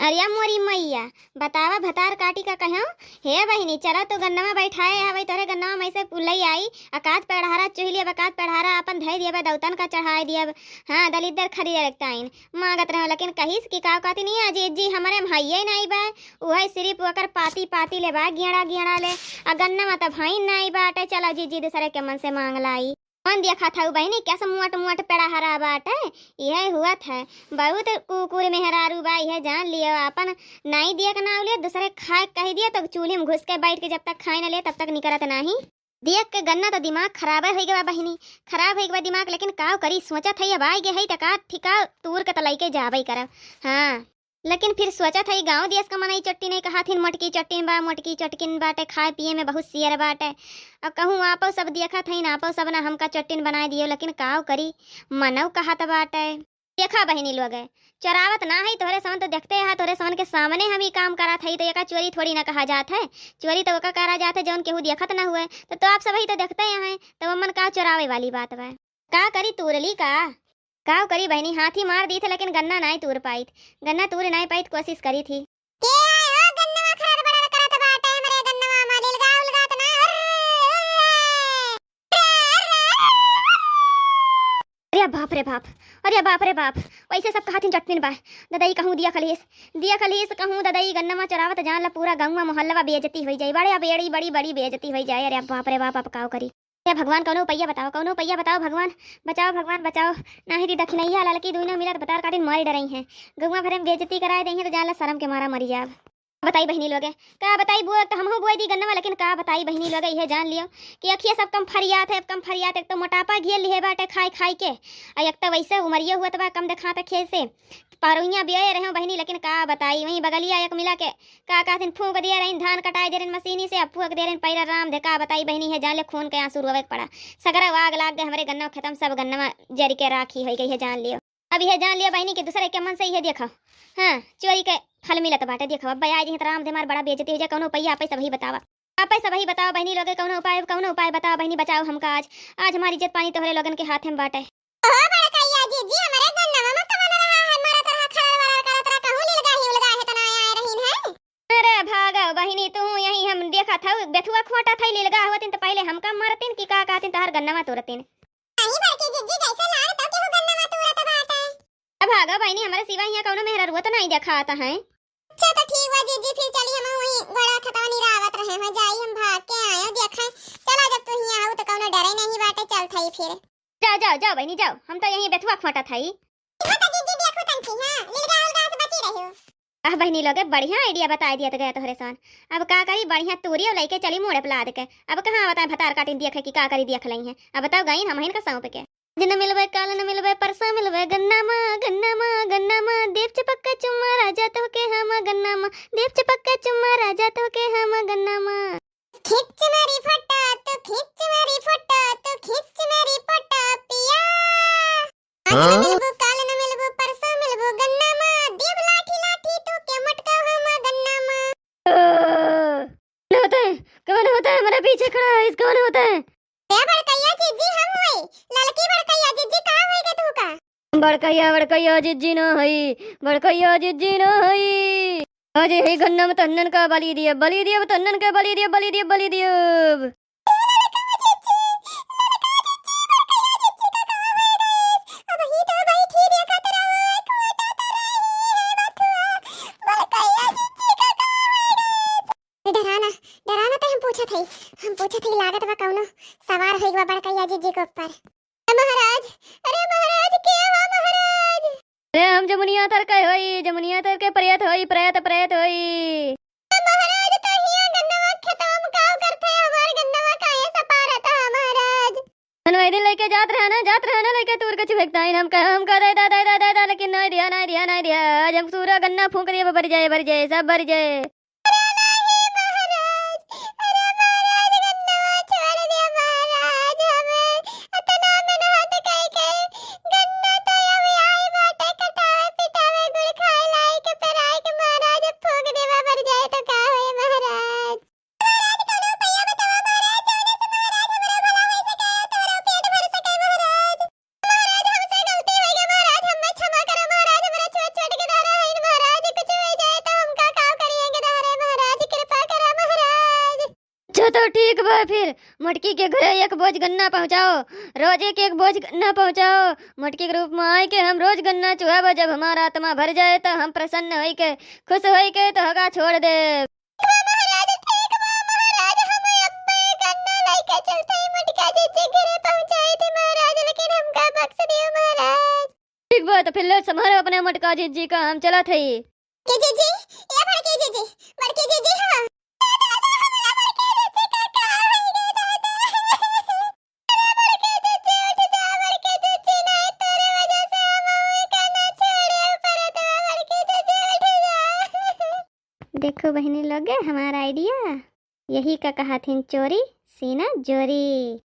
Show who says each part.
Speaker 1: अरिया मोरी मैया, बतावा भतार काटी का कहूँ। हे बहिनी चला तो गन्नमा बैठाए हवे तोरे गन्नमा में से पुलई आई अकात पेड़हारा चुहली अब अकात पेड़हारा अपन धै दिया दौतन का चढ़ाए दिया। हाँ दलिदर खरीदे रखता इन मांगत रहो लेकिन कहिस की का कहती नहीं अजी जी हमारे भाइये नहीं बा उहे सिर्फ ओकर पाती पाती ले बा गियड़ा गियड़ा ले आ गन्नमा त भाई नहीं बाटे। चला जी जी दूसरे के मन से मांग लाई कौन दिया खाता हूँ बहनी कैसे मुआट मुआट पेड़ा हरा बाटे। यह हुआ था बहुत कुकुर मेहरारू बा यह जान लियो अपन नहीं दिया का नाव लिया दूसरे खाए कह दिया तो चूल्हे में घुस के बैठ के जब तक खाए न ले तब तक निकलत नहीं। देख के गन्ना तो दिमाग खराब हो गया बहिनी खराब हो गया दिमाग लेकिन का करी सोचा था अब आई गए का ठिका तूर के तलाई के जाबई करब। हाँ लेकिन फिर सोचा था गाँव देश का मनई चट्टी नहीं कहा थी मोटकी चट्टी बा मोटकी चटकिन बाटे खाए पिए में बहुत सियर बाटे। अब कहूँ आपो सब देखा था ना आपो सब ना हमका चट्टिन बनाए दियो लेकिन काव करी मनव कहा तो बाटे। देखा बहिनी लोग चरावत ना है तोहरे समन तो देखते है तोहरे समन के सामने हम ही काम करा था तो एका चोरी थोड़ी ना कहा जात है। चोरी तो ओका करा जात है जौन केहू देखत ना हुए तो आप सब ही तो देखते हैं तो मन का चोरावे वाली बात बा। का करी तूरली का करी बहनी हाथी मार दी थे लेकिन गन्ना नहीं तूर पाई गन्ना तूर नहीं पाई कोशिश करी थी। के आए हो गन्नवा खराब बड़ा करत बाटे हमरे गन्नवा मा दिलगा उलगात ना अरे बाप रे बाप अरे बाप रे बाप वैसे सब कहाथिन चटनी बा ददाई कहूँ दिया खलीस कहूँ ददाई गन्नमा चरावत जान ला पूरा गाँव मोहल्ला बेइज्जती हो जाए बड़े बेड़ी बड़ी बड़ी बेइज्जती हो जाए। अरे बाप रे बाप अब काव करी भगवान कौनो पैया बताओ भगवान बचाओ नहीं दी दखिनैया लड़की दुनो मिलत बतार काटिन मारी डरई है गौवा भरे में बेइज्जती कराए दई है तो जाला शर्म के मारा मरी जाब। बताई बहनी लोगे का बताई बुआ तो हमहू बुआ दी गन्नवा लेकिन का बताई बहनी लोगे यह जान लियो कि अखिया सब कम फरियात एक तो मोटापा घेर लिए बाटे खाई के एक तो वैसे उमरिया हुआ तो कम देखा था खे से पारुइया बिया रहे बहनी लेकिन का बताई वहीं बगलिया एक मिला के का कहथिन फूंक दिया रही धान कटाई दे रही मशीनी से अब फूंक दे रही पैरा राम दे का बताई बहनी है जान ले खून के आंसू रोवे पड़ा सगरा आग लाग गए हमारे गन्ना खत्म सब गन्ना जरी के राखी हो गई है जान लियो। अब यह जान लियो बहनी के दूसरे के मन से यह देखो हाँ चोरी के फल मिलत बाटे देखो अब आज राम दे मार बड़ा बेइज्जती हो जाए कौनो पैया आप सब ही बतावा बहनी लोगे कौनो उपाय बताओ बहनी बचाओ हमका आज हमारी इज्जत पानी तोहरे लोगन के हाथ में बाटे। अरे भागो बहनी तू यही हम देखा था बेथुआ खोटा था लिलगा होतिन तो पहले हमका मारतिन की का कहतिन तहर गन्नमा तोरतिन भागो बहनी हमारे सिवा यहाँ कौनो मेहरा रुआ तो नहीं देखा आता है। अच्छा तो ठीक बा जीजी फिर चली हम वही बड़ा खतवानी रावत रहे हम जाई हम भाग के आयो देखा चला जब तू यहाँ आओ तो कौनो डरे नहीं बाटे चल थाई फिर जाओ बहनी जाओ हम तो यही बेथुआ खोटा थाई तो जीजी देखो तंची हां लिलगा उलगा से बची रहियो। बहनी लोगे बढ़िया आइडिया बता दिया तो गया तोहरे सान अब का करी बढ़िया तूरी लेके चली मोड़े पे लाद के अब कहां बताए भतार काटिन देखे की का करी देख लई है अब बताओ गई हम हिन का सौंप के दिन मिलवे काल न मिलवे परसा मिलवे गन्ना मा देव चपक्का चुम्मा राजा तो के हम गन्ना मा देव चपक्का चुम्मा राजा तो के हम गन्ना मा खिच मेरी फोटो तो खिच मेरी फोटो तो खिच मेरी फोटो पिया आज न मिलबो काल न मिलबो परसा मिलबो गन्ना मा देव लाठी लाठी तो के मटका हम गन्ना मा कौन होता है मेरे पीछे खड़ा है इस कौन होता है बड़कैया जीजी हम होई लड़की बड़कैया जीजी का होई तू का बड़कैया जीजी न होई बड़कैया जीजी न होई आज हे गन्ना में तन्नन का बलि दिया तन्नन का बलि दिया हम पूछे थे लागत बा कौनो सवार होई बा बड़कैया जीजी के ऊपर। महाराज अरे महाराज के बा महाराज अरे हम जमुनिया तर के प्रयत होई महाराज तो हिया गन्नवा खत्म काव करथे हमार गन्नवा काहे सपारत है महाराज मनवाई दिन लेके जात रहे ना लेके तूर के चिपकता है हम का दे लेकिन नहीं दिया आज हम पूरा गन्ना फूंक दिया भर जाए सब भर जाए। अच्छा तो ठीक बा, फिर मटकी के घरे एक बोझ गन्ना पहुँचाओ, रोज एक एक बोझ गन्ना पहुँचाओ। मटकी के रूप में आए के हम रोज गन्ना चुहाब, जब हमारा आत्मा भर जाए तो हम प्रसन्न होई के खुश होई के तो हगा छोड़ दे। ठीक बा तो फिर ले संभालो अपने मटका जीजी का, हम चला थे। देखो बहनी लोग, हमारा आइडिया यही का कहा थी, चोरी सीना जोरी।